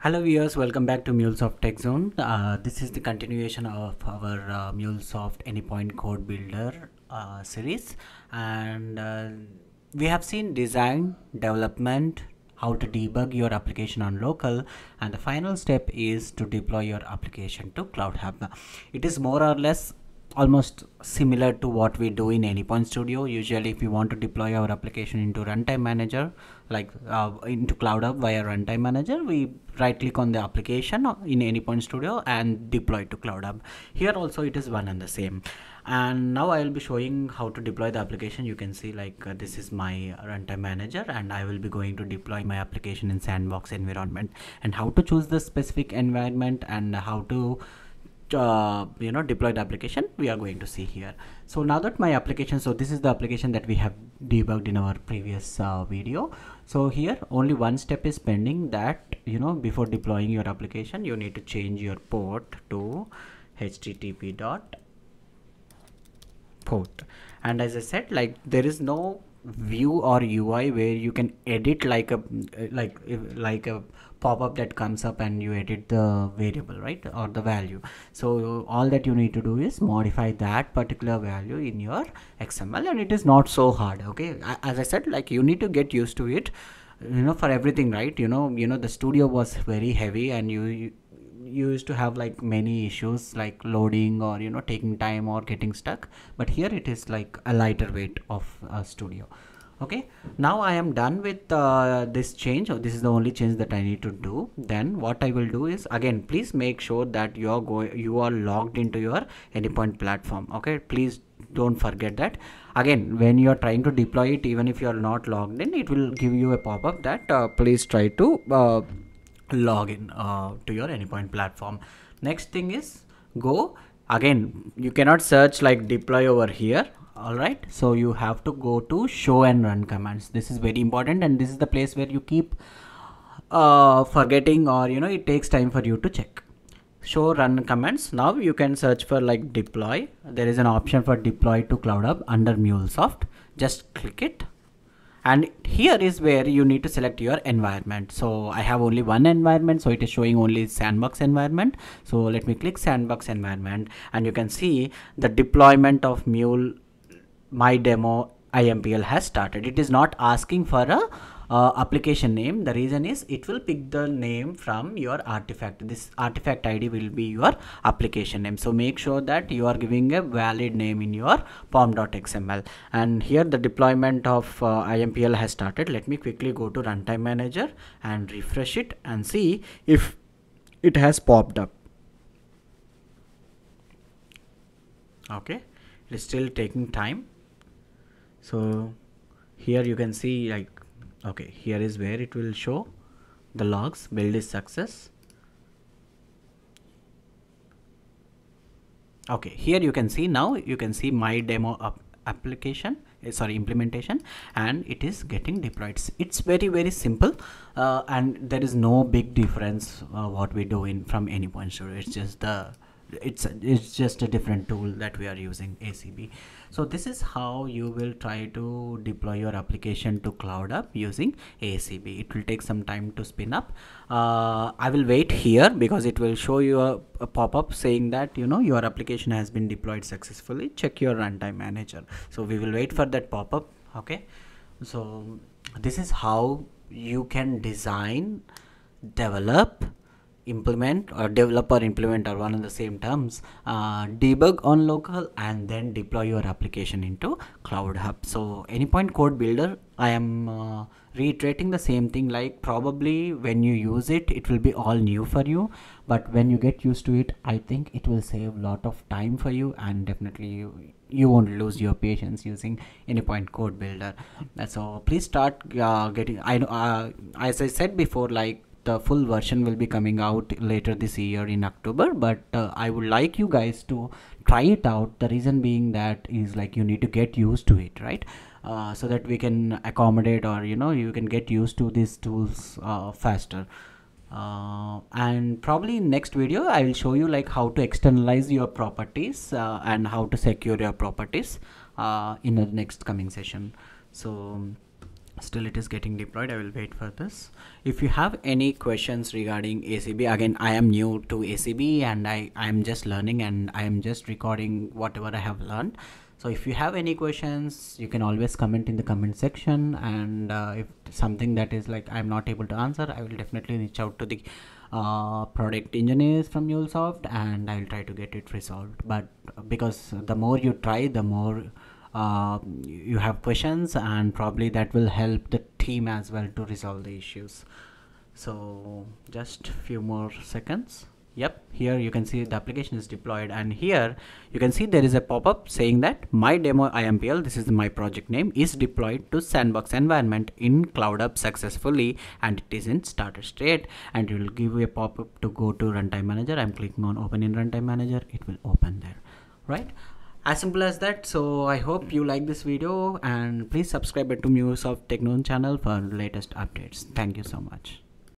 Hello viewers, welcome back to MuleSoft-TechZone. This is the continuation of our MuleSoft Anypoint Code Builder series, and we have seen design, development, how to debug your application on local, and the final step is to deploy your application to CloudHub. It is more or less almost similar to what we do in Anypoint Studio. Usually if we want to deploy our application into runtime manager, like into CloudHub via runtime manager, we right click on the application in Anypoint Studio and deploy to CloudHub. Here also it is one and the same. And now I will be showing how to deploy the application. You can see like this is my runtime manager, and I will be going to deploy my application in sandbox environment, and how to choose the specific environment and how to deploy the application we are going to see here. So now that my application, so this is the application that we have debugged in our previous video. So here only one step is pending, that before deploying your application you need to change your port to http dot port. And as I said, like there is no view or UI where you can edit like a pop-up that comes up and you edit the variable, right, or the value. So all that you need to do is modify that particular value in your XML, and it is not so hard. Okay, as I said, like you need to get used to it, for everything, right? The studio was very heavy, and you used to have like many issues like loading or taking time or getting stuck, but here it is like a lighter weight of studio. Okay, now I am done with this change, or this is the only change that I need to do. Then what I will do is, again, please make sure that you are logged into your Anypoint platform. Okay, please don't forget that. Again, when you are trying to deploy it, even if you are not logged in, it will give you a pop-up that please try to log in to your Anypoint platform. Next thing is, go again, you cannot search like deploy over here. All right, so you have to go to show and run commands. This is very important, and this is the place where you keep forgetting, or it takes time for you to check. Show run commands. Now you can search for like deploy. There is an option for deploy to CloudHub under MuleSoft. Just click it, and here is where you need to select your environment. So I have only one environment, so it is showing only sandbox environment. So let me click sandbox environment, and you can see the deployment of my demo IMPL has started. It is not asking for a application name. The reason is it will pick the name from your artifact. This artifact ID will be your application name. So make sure that you are giving a valid name in your pom.xml. And here the deployment of IMPL has started. Let me quickly go to runtime manager and refresh it and see if it has popped up. Okay, it is still taking time. So here you can see like, okay, here is where it will show the logs. Build is success. Okay, here you can see, now you can see my demo application, implementation, and it is getting deployed. It's very simple, and there is no big difference what we do in from Anypoint Studio. It's just a different tool that we are using, ACB. So this is how you will try to deploy your application to CloudHub using ACB. It will take some time to spin up. I will wait here because it will show you a pop-up saying that your application has been deployed successfully. Check your runtime manager. So we will wait for that pop-up. Okay, so this is how you can design, develop, implement, or develop or implement are one and the same terms, debug on local, and then deploy your application into CloudHub. So Anypoint Code Builder, I am reiterating the same thing, like probably when you use it, it will be all new for you, but when you get used to it, I think it will save a lot of time for you, and definitely you won't lose your patience using Anypoint Code Builder. So please start getting, I know as I said before, like the full version will be coming out later this year in October, but I would like you guys to try it out. The reason being that is like you need to get used to it, right? So that we can accommodate, or you can get used to these tools faster. And probably in next video I will show you like how to externalize your properties and how to secure your properties in the next coming session. So Still it is getting deployed. I will wait for this. If you have any questions regarding ACB, again, I am new to ACB and I am just learning and I am just recording whatever I have learned. So if you have any questions, you can always comment in the comment section, and if something that is like I'm not able to answer, I will definitely reach out to the product engineers from MuleSoft and I will try to get it resolved. But because the more you try, the more you have questions, and probably that will help the team as well to resolve the issues. So just few more seconds. Yep, here you can see the application is deployed, and here you can see there is a pop-up saying that my demo IMPL, this is my project name, is deployed to sandbox environment in CloudHub successfully, and it is in starter state, and it will give you a pop-up to go to runtime manager. I'm clicking on open in runtime manager, it will open there, right? As simple as that. So I hope you like this video, and please subscribe to MuleSoft-TechZone channel for latest updates. Thank you so much.